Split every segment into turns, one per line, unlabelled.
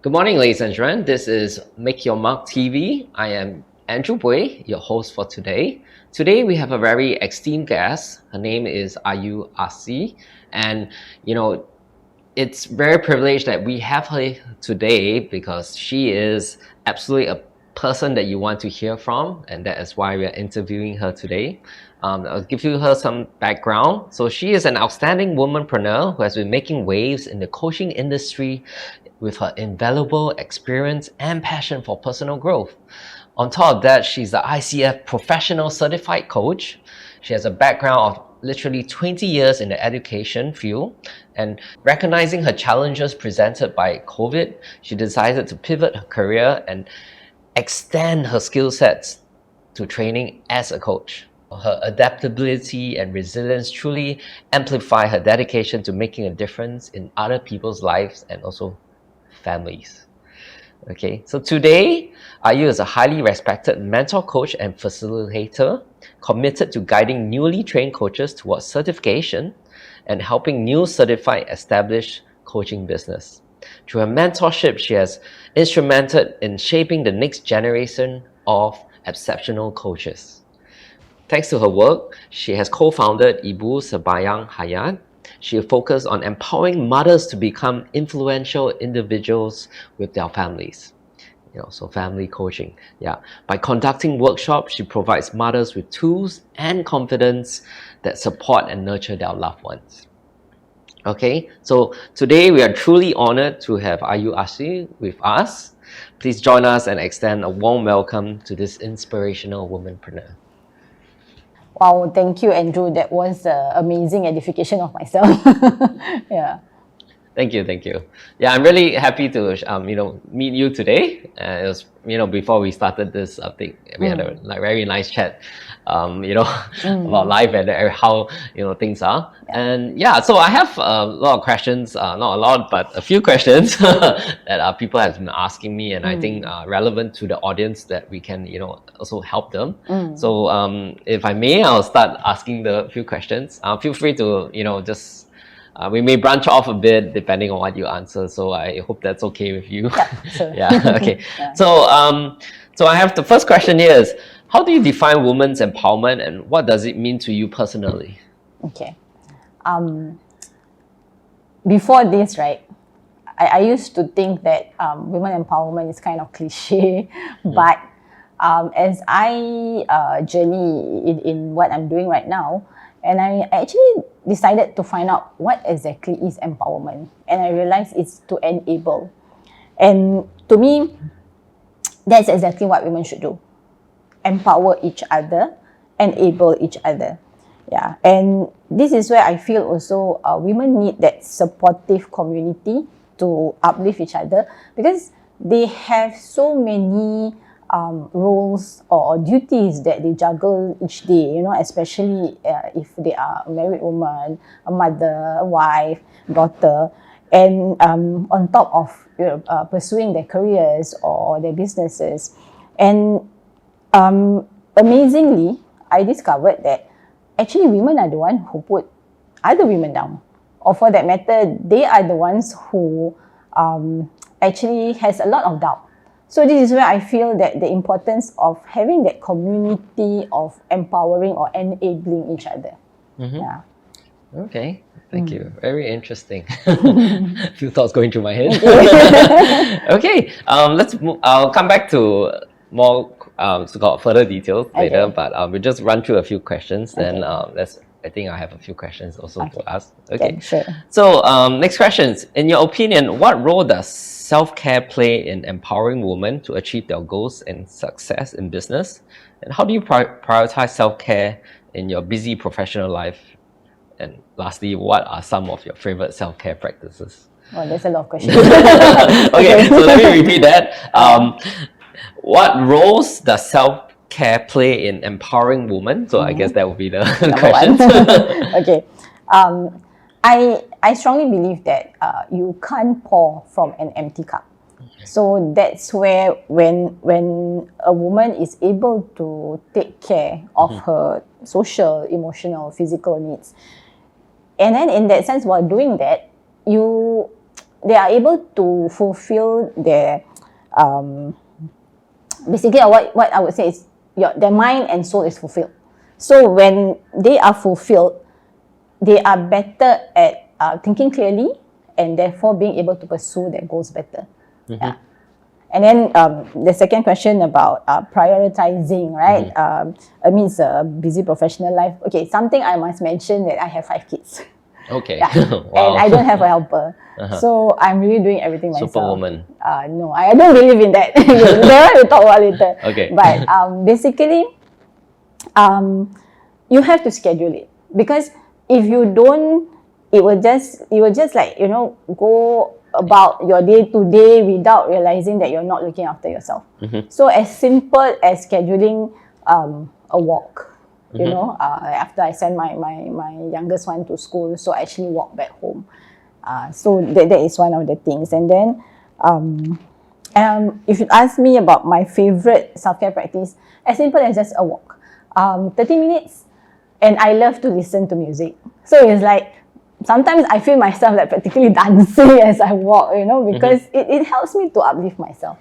Good morning, ladies and gentlemen. This is Make Your Mark TV. I am Andrew Bui, your host for today. Today we have a very esteemed guest. Her name is Ayu Asi, and it's very privileged that we have her today because she is absolutely a person that you want to hear from, and that is why we are interviewing her today. I'll give you her some background. So she is an outstanding womanpreneur who has been making waves in the coaching industry with her invaluable experience and passion for personal growth. On top of that, she's the ICF professional certified coach. She has a background of literally 20 years in the education field, and recognizing her challenges presented by COVID, she decided to pivot her career and extend her skill sets to training as a coach. Her adaptability and resilience truly amplify her dedication to making a difference in other people's lives and also families. Okay, so today, Ayu is a highly respected mentor, coach, and facilitator committed to guiding newly trained coaches towards certification and helping new certified established coaching business. Through her mentorship, she has instrumented in shaping the next generation of exceptional coaches. Thanks to her work, she has co-founded Ibu Sepanjang Hayat. She focuses on empowering mothers to become influential individuals with their families. So family coaching. By conducting workshops, she provides mothers with tools and confidence that support and nurture their loved ones. Okay, so today we are truly honored to have Ayu Asi with us. Please join us and extend a warm welcome to this inspirational womanpreneur.
Wow, thank you, Andrew. That was amazing edification of myself. Yeah.
Thank you. Yeah, I'm really happy to meet you today. It was before we started this, I think we had a very nice chat, about life and how things are.
Yeah.
And so I have a lot of questions, not a lot, but a few questions that people have been asking me, and I think relevant to the audience that we can also help them. So if I may, I'll start asking the few questions. Feel free to just. We may branch off a bit depending on what you answer, so I hope that's okay with you.
Yeah, sure.
Okay.
Yeah.
So I have the first question here is, how do you define women's empowerment and what does it mean to you personally?
Okay. Before this, right, I used to think that women empowerment is kind of cliche, but as I journey in what I'm doing right now, and I actually decided to find out what exactly is empowerment. And I realized it's to enable. And to me, that's exactly what women should do. Empower each other, enable each other. Yeah. And this is where I feel also women need that supportive community to uplift each other, because they have so many roles or duties that they juggle each day, especially if they are a married woman, a mother, a wife, daughter, and on top of pursuing their careers or their businesses. And amazingly, I discovered that actually women are the ones who put other women down, or for that matter, they are the ones who actually has a lot of doubt. So this is where I feel that the importance of having that community of empowering or enabling each other. Yeah.
Okay, thank you. Very interesting. Few thoughts going through my head. Okay, let's move. I'll come back to more further details later, but we'll just run through a few questions. Then I think I have a few questions also to ask. Okay,
sure.
So next questions. In your opinion, what role does self-care play in empowering women to achieve their goals and success in business? And how do you prioritize self-care in your busy professional life? And lastly, what are some of your favorite self-care practices?
Well, there's a lot of questions.
Okay, so let me repeat that. What roles does self-care play in empowering women? So I guess that would be the question.
Okay. I strongly believe that you can't pour from an empty cup. So that's where when a woman is able to take care of her social, emotional, physical needs, and then in that sense, while doing that, they are able to fulfill their basically what I would say is their mind and soul is fulfilled. So when they are fulfilled, they are better at thinking clearly and therefore being able to pursue their goals better. Yeah. And then the second question about prioritizing, right? Amidst a busy professional life. Okay, something I must mention that I have 5 kids.
Okay.
Yeah.
Wow.
And I don't have a helper. So I'm really doing everything myself.
Superwoman.
No, I don't believe in that. That we'll talk about later.
Okay.
But basically, you have to schedule it, because if you don't, it will just like, go about your day to day without realizing that you're not looking after yourself. So as simple as scheduling a walk. After I send my youngest one to school, so I actually walk back home. So that is one of the things. And then if you ask me about my favorite self-care practice, as simple as just a walk. 30 minutes, and I love to listen to music. So it's like, sometimes I feel myself like practically dancing as I walk, because it helps me to uplift myself.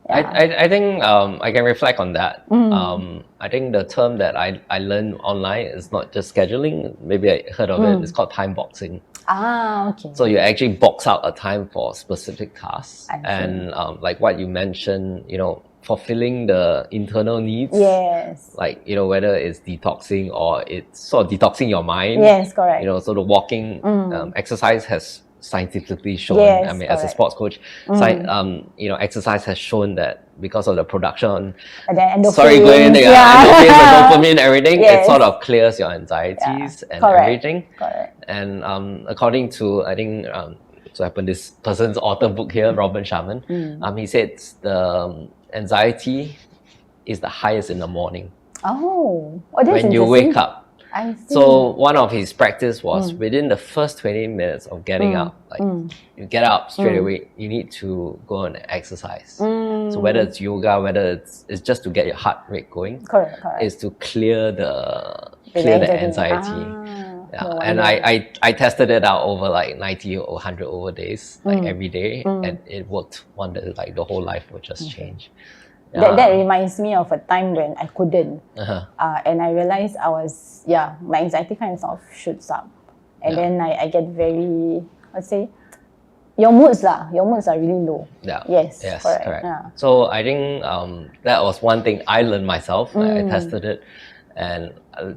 Yeah.
I think I can reflect on that. I think the term that I learned online is not just scheduling. Maybe I heard of it. It's called time boxing.
Okay.
So you actually box out a time for specific tasks, and like what you mentioned, fulfilling the internal needs.
Yes.
Like, whether it's detoxing or it's sort of detoxing your mind.
Yes, correct.
So the walking exercise has scientifically shown,
yes,
I mean, as a sports coach, exercise has shown that because of the production,
endorphins,
dopamine, everything,
yes.
it sort of clears your anxieties and
correct.
everything.
Correct.
And according to, I think, so happened this person's author book here, Robin Sharman, he said the anxiety is the highest in the morning.
That's
when you wake up.
I see.
So one of his practice was within the first 20 minutes of getting up, like you get up straight away, you need to go and exercise. So whether it's yoga, whether it's just to get your heart rate going,
correct.
is to clear the anxiety. And I tested it out over like 90 or 100 over days, like every day, and it worked wonders. Like the whole life would just change.
That reminds me of a time when I couldn't, and I realized my anxiety kind of shoots up, and then I get very, let's say, your moods are really low. Yes, correct. Yeah.
So I think that was one thing I learned myself. I tested it, and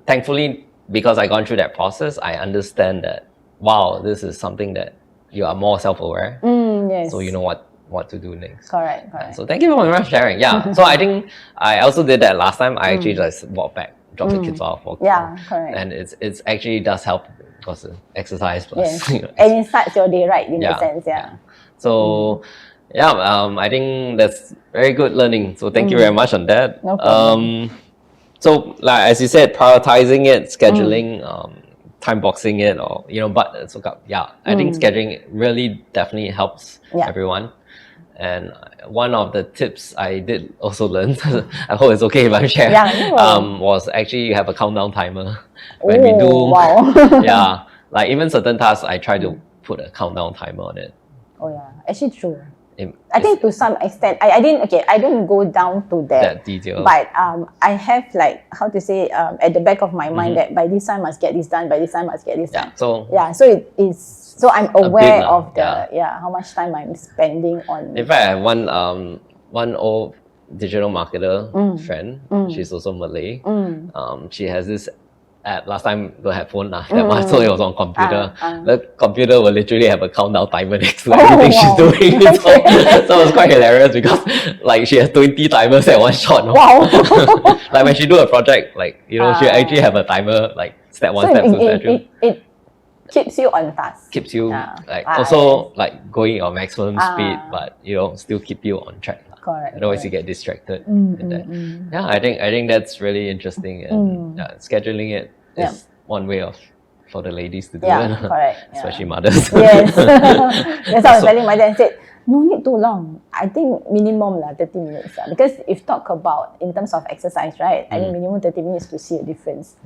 thankfully, because I gone through that process, I understand that, wow, this is something that you are more self-aware.
Yes.
So you know what to do next.
Correct.
So thank you very much for sharing. Yeah. So I think I also did that last time. I actually just walked back, dropped the kids off.
Correct.
And it's actually does help because exercise plus.
Yes. And it starts your day right in a sense. Yeah.
So I think that's very good learning. So thank you very much on that.
No problem.
So like as you said, prioritizing it, scheduling, time boxing it, or I think scheduling really definitely helps everyone. And one of the tips I did also learn, I hope it's okay if I share, was actually you have a countdown timer. When we do,
wow.
like even certain tasks, I try to put a countdown timer on it.
Actually true. I think to some extent, I don't go down to that
detail.
But I have how to say, at the back of my mind that by this time must get this done, by this time must get this done. So it is. So I'm aware of how much time I'm spending on.
In fact, I have one old digital marketer friend. She's also Malay. She has this app. Last time don't have phone that much, so it was on computer. The computer will literally have a countdown timer next to everything she's doing. So it was quite hilarious because like she has 20 timers at one shot. No?
Wow.
Like when she do a project, she actually have a timer like step 1, step 2, step 3.
It keeps you on task.
Keeps you also like going at maximum speed, but still keep you on track.
Correct.
Otherwise, you get distracted. I think that's really interesting. And scheduling it is one way for the ladies to do it.
Correct.
Especially mothers.
Yes. That's why I was telling my dad. I said, no need too long. I think minimum 30 minutes. Because if talk about in terms of exercise, right? I think minimum 30 minutes to see a difference.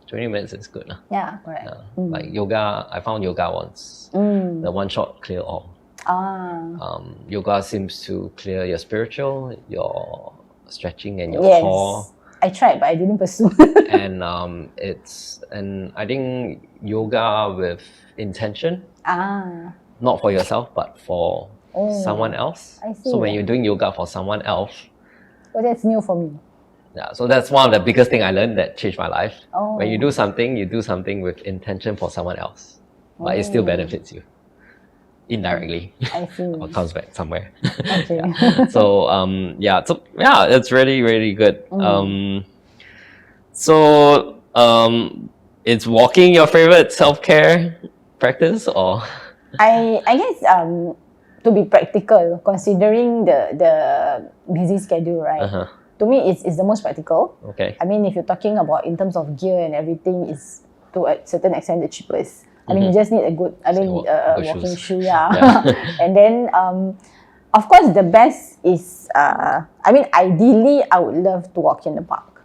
20 minutes is good.
Yeah, correct.
Like yoga, I found yoga once. The one shot clear all. Yoga seems to clear your spiritual, your stretching, and your
Yes.
core.
I tried, but I didn't pursue.
And I think yoga with intention, not for yourself, but for someone else.
I see.
So when you're doing yoga for someone else,
Well, that's new for me.
yeah, so that's one of the biggest thing I learned that changed my life.
Oh.
When you do something with intention for someone else, but it still benefits you indirectly.
I see.
Or comes back somewhere.
Okay.
So it's really, really good. Is walking your favorite self-care practice, or?
I guess to be practical, considering the busy schedule, right? To me, it's the most practical.
Okay.
I mean, if you're talking about in terms of gear and everything, is to a certain extent the cheapest. I mean, you just need a good, walking shoe, yeah. And then, of course, the best is, ideally, I would love to walk in the park.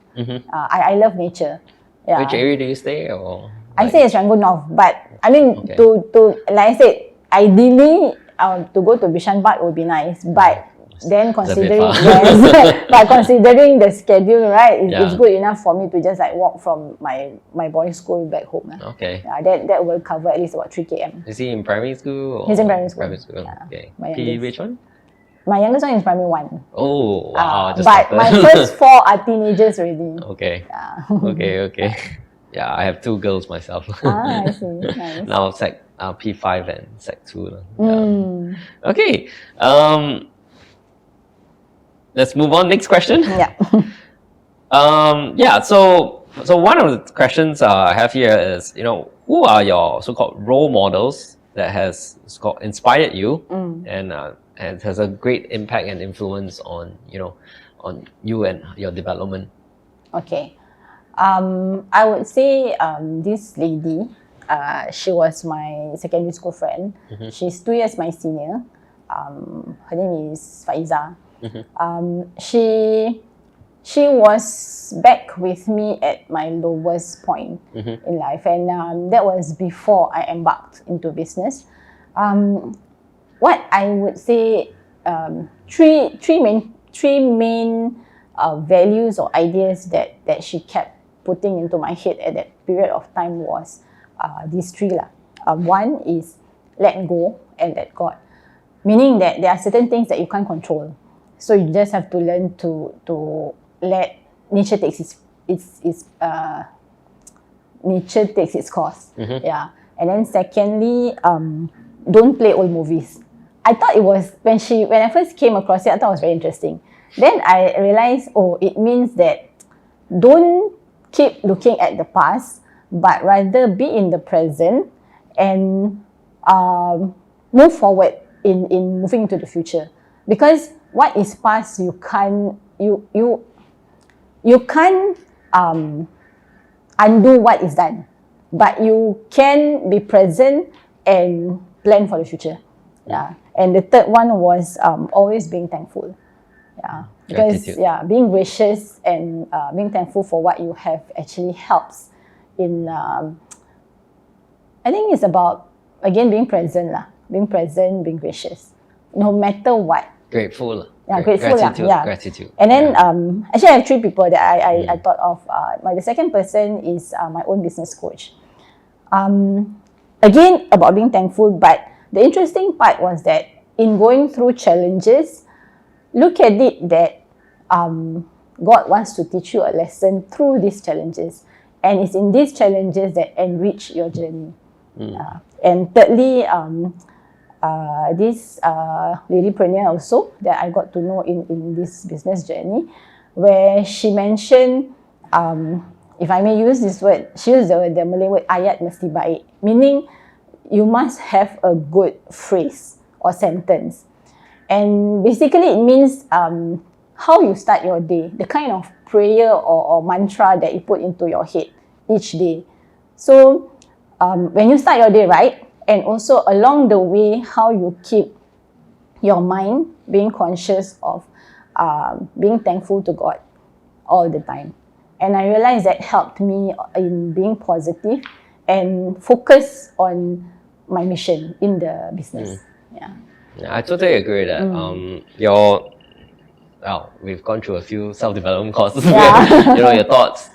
I love nature. Yeah.
Which area do you stay, or?
I stay at Serangoon North, but I mean,
Okay.
to like I said, ideally, to go to Bishan Park would be nice, but then considering but considering the schedule, right, it's good enough for me to just like walk from my boys' school back home.
Okay.
That will cover at least about 3 km.
Is he in primary school?
He's in primary school.
Primary school.
Yeah.
Okay.
My
P
youngest.
which one?
My youngest one is primary 1.
Oh wow! Just
But
started.
my first 4 are teenagers already.
Okay.
Yeah.
Okay. Yeah, I have 2 girls myself.
I see. Nice.
Now P5 and Sec 2. Okay. Let's move on. Next question.
Yeah.
So one of the questions I have here is, who are your so-called role models that has inspired you and has a great impact and influence on you and your development?
Okay. I would say this lady, she was my secondary school friend. She's 2 years my senior. Her name is Faiza. She was back with me at my lowest point in life, and that was before I embarked into business. What I would say, three main values or ideas that she kept putting into my head at that period of time was these 3 lah. One is let go and let God, meaning that there are certain things that you can't control. So you just have to learn to let nature takes its course. Yeah. And then secondly, don't play old movies. I thought it was when I first came across it, I thought it was very interesting. Then I realized, it means that don't keep looking at the past, but rather be in the present and move forward in moving into the future. Because what is past, you can't undo what is done, but you can be present and plan for the future. Yeah. And the third one was always being thankful. Yeah. Because
Gratitude.
Being gracious and being thankful for what you have actually helps in I think it's about, again, being present lah. Being present, being gracious. No matter what.
Grateful.
Yeah, grateful.
Gratitude.
And then actually I have 3 people that I thought of. The second person is my own business coach. Again, about being thankful, but the interesting part was that in going through challenges, look at it that God wants to teach you a lesson through these challenges. And it's in these challenges that enrich your journey. And thirdly, this lady Prania also that I got to know in this business journey, where she mentioned, if I may use this word, she used the Malay word ayat mesti baik, meaning you must have a good phrase or sentence. And basically it means how you start your day, the kind of prayer or mantra that you put into your head each day. So when you start your day right, and also along the way, how you keep your mind being conscious of being thankful to God all the time. And I realized that helped me in being positive and focus on my mission in the business. Yeah.
Yeah, I totally agree with that. We've gone through a few self-development courses.
Yeah.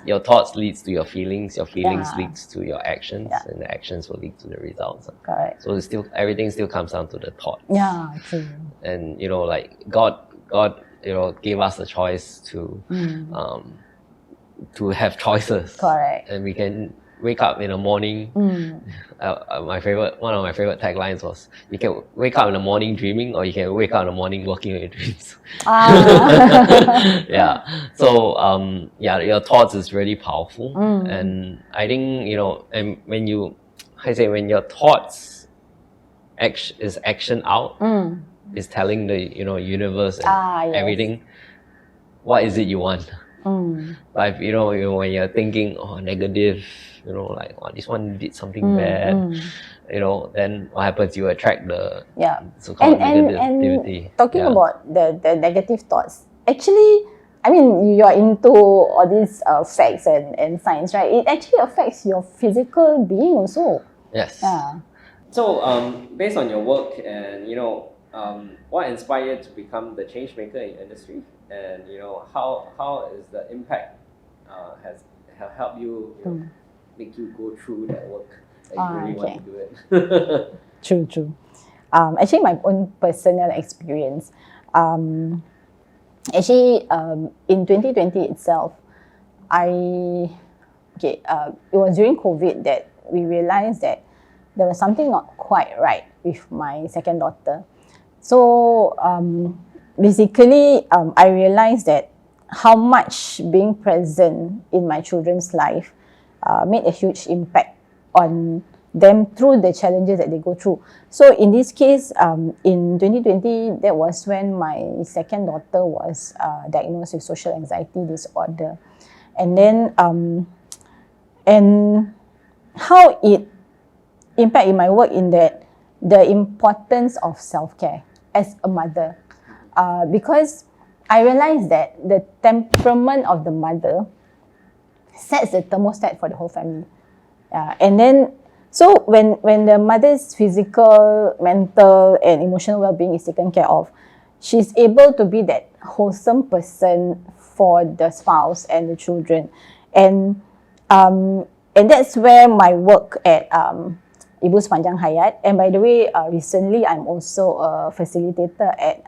Your thoughts leads to your feelings
Yeah.
leads to your actions,
Yeah.
and the actions will lead to the results.
Correct.
So everything still comes down to the thoughts.
Yeah, true.
And like God, gave us the choice to have choices.
Correct.
And we can wake up in the morning. One of my favorite taglines was, you can wake up in the morning dreaming, or you can wake up in the morning working on your dreams. Yeah. So your thoughts is really powerful. And I think, and when your thoughts is action out, is telling the universe and everything, what is it you want? Like, when you're thinking, negative, like, this one did something bad, then what happens? You attract the so-called negativity.
And talking about the negative thoughts, actually, I mean, you're into all these facts and science, right? It actually affects your physical being also.
Yes.
Yeah.
So, based on your work and, what inspired you to become the change maker in your industry? And, how is the impact has helped you, make you go through that work that you really want to do it?
True. Actually, my own personal experience. Actually, in 2020 itself, it was during COVID that we realized that there was something not quite right with my second daughter. So basically, I realized that how much being present in my children's life made a huge impact on them through the challenges that they go through. So in this case, in 2020, that was when my second daughter was diagnosed with social anxiety disorder. And then, and how it impacted my work in that the importance of self-care as a mother. Because I realized that the temperament of the mother sets the thermostat for the whole family. And then, so when the mother's physical, mental, and emotional well-being is taken care of, she's able to be that wholesome person for the spouse and the children. And that's where my work at Ibu Sepanjang Hayat. And by the way, recently I'm also a facilitator at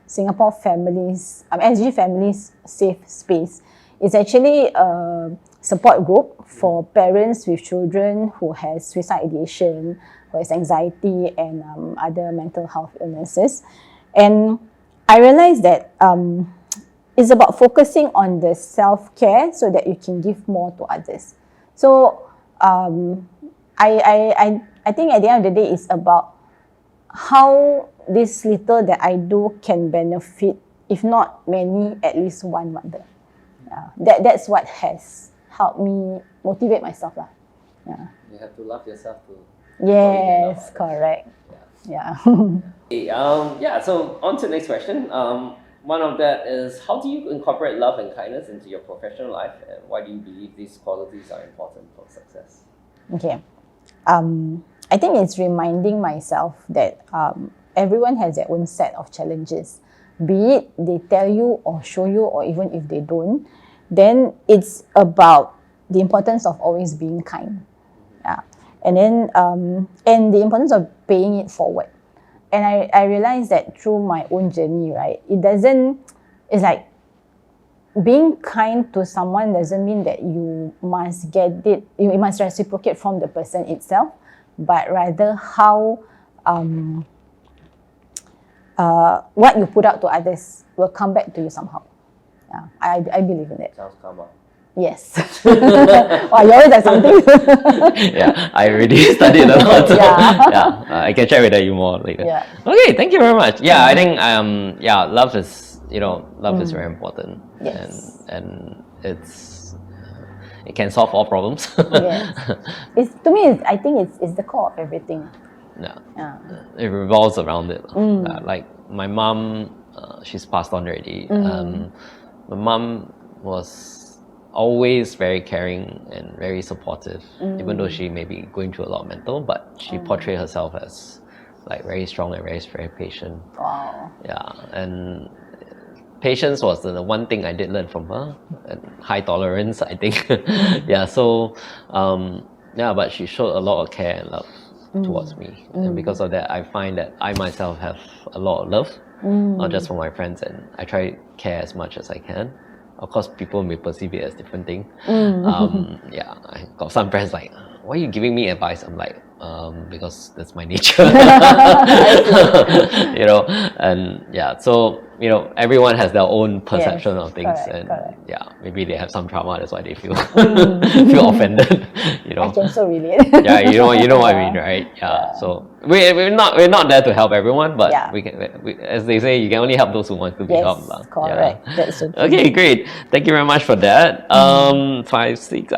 Singapore Families, SG Families Safe Space. It's actually a support group for parents with children who has suicide ideation, who has anxiety and other mental health illnesses. And I realized that it's about focusing on the self-care so that you can give more to others. So I think at the end of the day, it's about how this little that I do can benefit, if not many, at least one mother. That's what has helped me motivate myself. Yeah.
You have to love yourself too.
Yes, correct. Yeah.
So on to the next question. One of that is, how do you incorporate love and kindness into your professional life, and why do you believe these qualities are important for success?
Okay. I think it's reminding myself that everyone has their own set of challenges. Be it they tell you or show you, or even if they don't, then it's about the importance of always being kind. And then and the importance of paying it forward. And I realized that through my own journey, right? It's like being kind to someone doesn't mean that you must get it, you must reciprocate from the person itself, but rather how what you put out to others will come back to you somehow. I believe in it.
Sounds karma.
Yes. Wow, you always have something.
Yeah, I already studied a lot. I can share with you more later.
Yeah.
Okay, thank you very much. Yeah, I think love is is very important.
Yes.
And it can solve all problems.
Yes. To me, I think it's the core of everything.
Yeah. It revolves around it. Like my mom, she's passed on already. My mom was always very caring and very supportive, even though she may be going through a lot of mental, but she portrayed herself as like very strong and very patient.
Wow.
Yeah, and patience was the one thing I did learn from her, and high tolerance, I think. Yeah, so yeah, but she showed a lot of care and love towards me, and because of that, I find that I myself have a lot of love, not just for my friends, and I try to care as much as I can. Of course, people may perceive it as different thing. Yeah, I got some friends like, why are you giving me advice? I'm like, because that's my nature. You know, and yeah, so you know, everyone has their own perception of things, and yeah, maybe they have some trauma, that's why they feel feel offended. You know,
I can so relate.
yeah, you know what I mean, right? Yeah. So we're not there to help everyone, but we can, as they say, you can only help those who want to be helped.
Correct.
Yeah.
That's so true.
Okay, great. Thank you very much for that. 5, 6.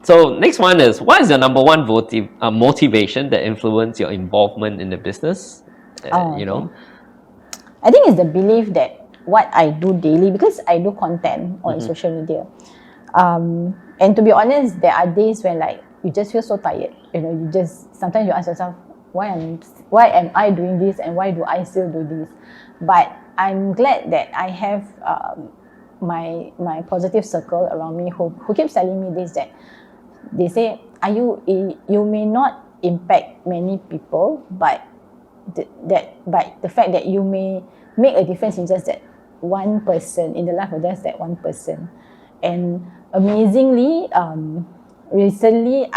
So next one is, what is your number one motivation that influence your involvement in the business? You know,
I think it's the belief that what I do daily, because I do content on social media. And to be honest, there are days when like you just feel so tired. You know, you just sometimes you ask yourself, why am I doing this, and why do I still do this? But I'm glad that I have my positive circle around me who keeps telling me this, that they say, you may not impact many people, but the fact that you may make a difference in just that one person, in the life of just that one person. And amazingly, recently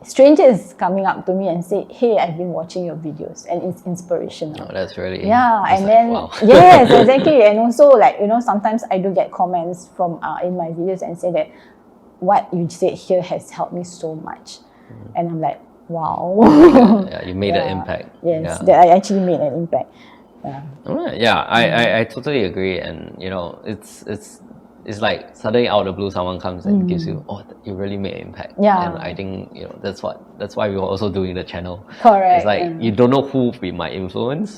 strangers coming up to me and say, hey, I've been watching your videos and it's inspirational.
Oh, that's really
and
like,
then
wow.
Yes, exactly. And also, like, you know, sometimes I do get comments from in my videos and say that what you said here has helped me so much. And I'm like, wow.
Yeah, you made an impact.
Yes, that I actually made an impact.
Yeah, I totally agree, and you know, it's like suddenly out of the blue someone comes and gives you, oh, you really made an impact.
Yeah.
And I think, you know, that's why we were also doing the channel.
Correct.
It's like you don't know who we might influence,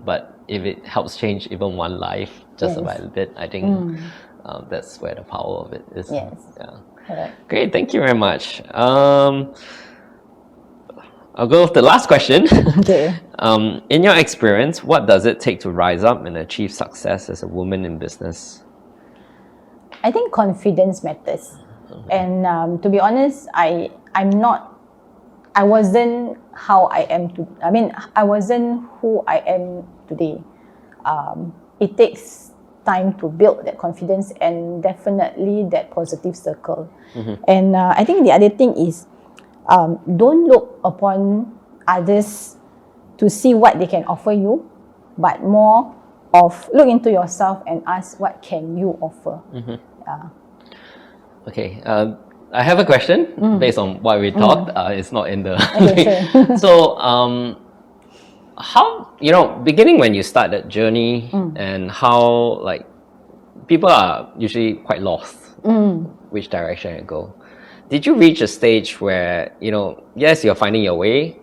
but if it helps change even one life just a little bit, I think that's where the power of it is.
Yes.
Yeah.
Correct.
Great, thank you very much. I'll go with the last question.
Okay.
In your experience, what does it take to rise up and achieve success as a woman in business?
I think confidence matters. And to be honest, I wasn't how I am I wasn't who I am today. It takes time to build that confidence and definitely that positive circle. And I think the other thing is, don't look upon others to see what they can offer you, but more of look into yourself and ask, what can you offer?
Okay, I have a question based on what we talked. It's not in the
Okay,
So how, you know, beginning when you start that journey, and how, like, people are usually quite lost which direction to go. Did you reach a stage where, you know, yes, you're finding your way,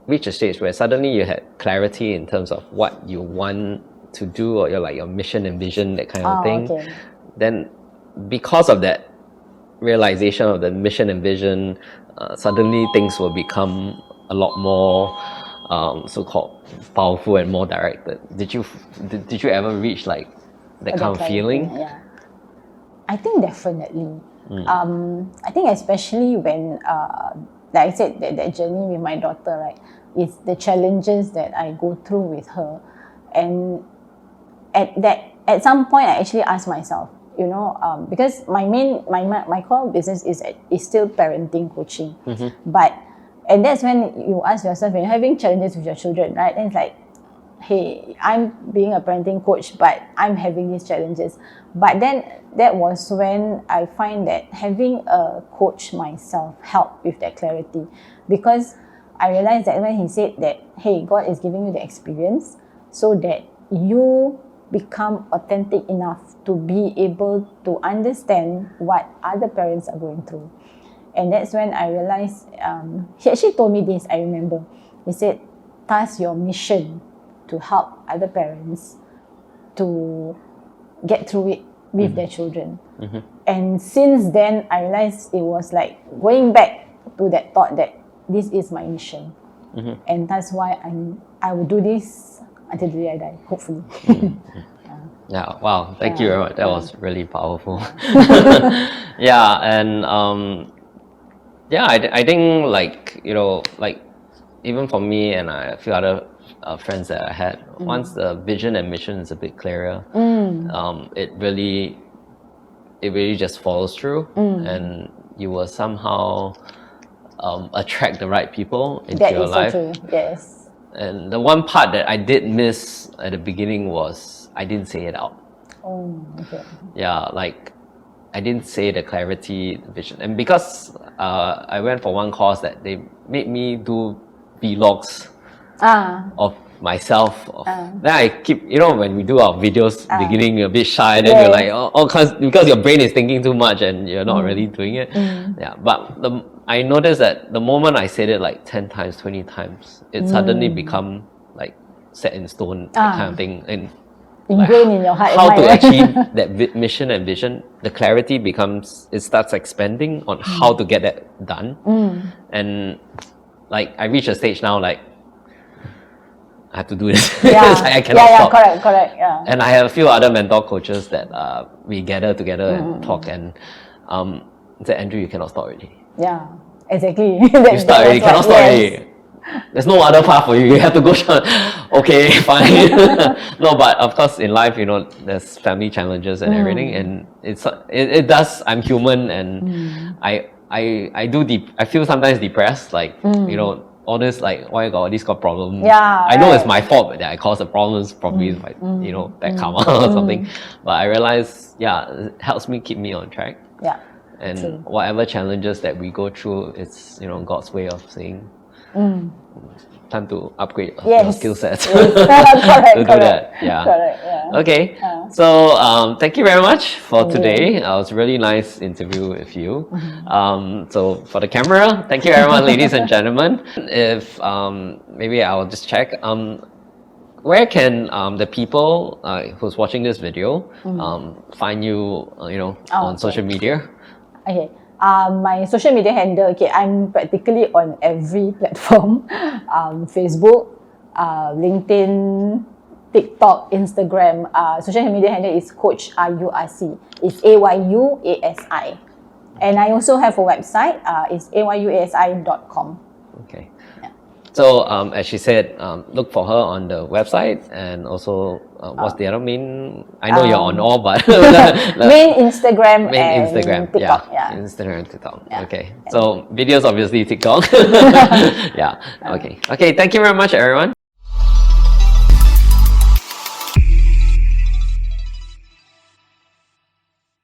reach a stage where suddenly you had clarity in terms of what you want to do, or your mission and vision, that kind of thing?
Okay.
Then because of that realization of the mission and vision, suddenly things will become a lot more so-called powerful and more directed. Did you ever reach like that kind of feeling?
Yeah, I think definitely. I think especially when, like I said, that journey with my daughter, right? It's the challenges that I go through with her, and at some point I actually asked myself, you know, because my core business is still parenting coaching, and that's when you ask yourself, when you're having challenges with your children, right? And it's like, hey, I'm being a parenting coach, but I'm having these challenges. But then that was when I find that having a coach myself helped with that clarity, because I realized that when he said that, hey, God is giving you the experience so that you become authentic enough to be able to understand what other parents are going through. And that's when I realized, he actually told me this, I remember. He said, task your mission to help other parents to get through it with their children. And since then, I realized it was like going back to that thought that this is my mission. and that's why I will do this until the day I die, hopefully.
Yeah, wow, thank you very much. That was really powerful. Yeah, and I think like, you know, like even for me and a few other friends that I had, once the vision and mission is a bit clearer, it really just follows through, and you will somehow attract the right people into your life.
That is so true, yes.
And the one part that I did miss at the beginning was I didn't say it out.
Oh, okay.
Yeah, like I didn't say the clarity, the vision. And because I went for one course that they made me do vlogs of myself. Then I keep, you know, when we do our videos, beginning you're a bit shy, then you're like, oh, because your brain is thinking too much and you're not really doing it. Yeah, but I noticed that the moment I said it like 10 times, 20 times, it suddenly become like set in stone, that kind of thing. And
ingrained in your heart.
How to achieve that mission and vision, the clarity becomes, it starts expanding on how to get that done. And like I reach a stage now, like I have to do this. I cannot stop.
Correct.
And I have a few other mentor coaches that we gather together and talk, and say, Andrew, you cannot stop already.
Yeah, exactly.
You start already, cannot stop already. There's no other path for you. You have to go. Okay, fine. No, but of course, in life, you know, there's family challenges and everything, and it does. I'm human, and I feel sometimes depressed. Like you know, all this like, why got this got problem?
Yeah,
I know it's my fault that I caused the problems. Probably like you know, bad karma or something. But I realize, it helps me keep me on track.
Yeah.
And
True.
whatever challenges that we go through, it's, you know, God's way of saying, time to upgrade your skill sets.
Correct,
to do that. Yeah.
Correct, yeah.
Okay. So thank you very much for today. It was a really nice interview with you. So for the camera, thank you very much, ladies and gentlemen. If maybe I'll just check. Where can the people who's watching this video find you, you know, on social media?
Okay. My social media handle, I'm practically on every platform. Facebook, LinkedIn, TikTok, Instagram. Social media handle is Coach Ayu Asi. It's AYUASI. And I also have a website, it's ayuasi.com.
Okay. So as she said, look for her on the website, and also what's the other main? I know you're on all, but
main Instagram and TikTok.
Instagram and TikTok. Okay. So videos obviously TikTok. Okay. Okay. Thank you very much, everyone.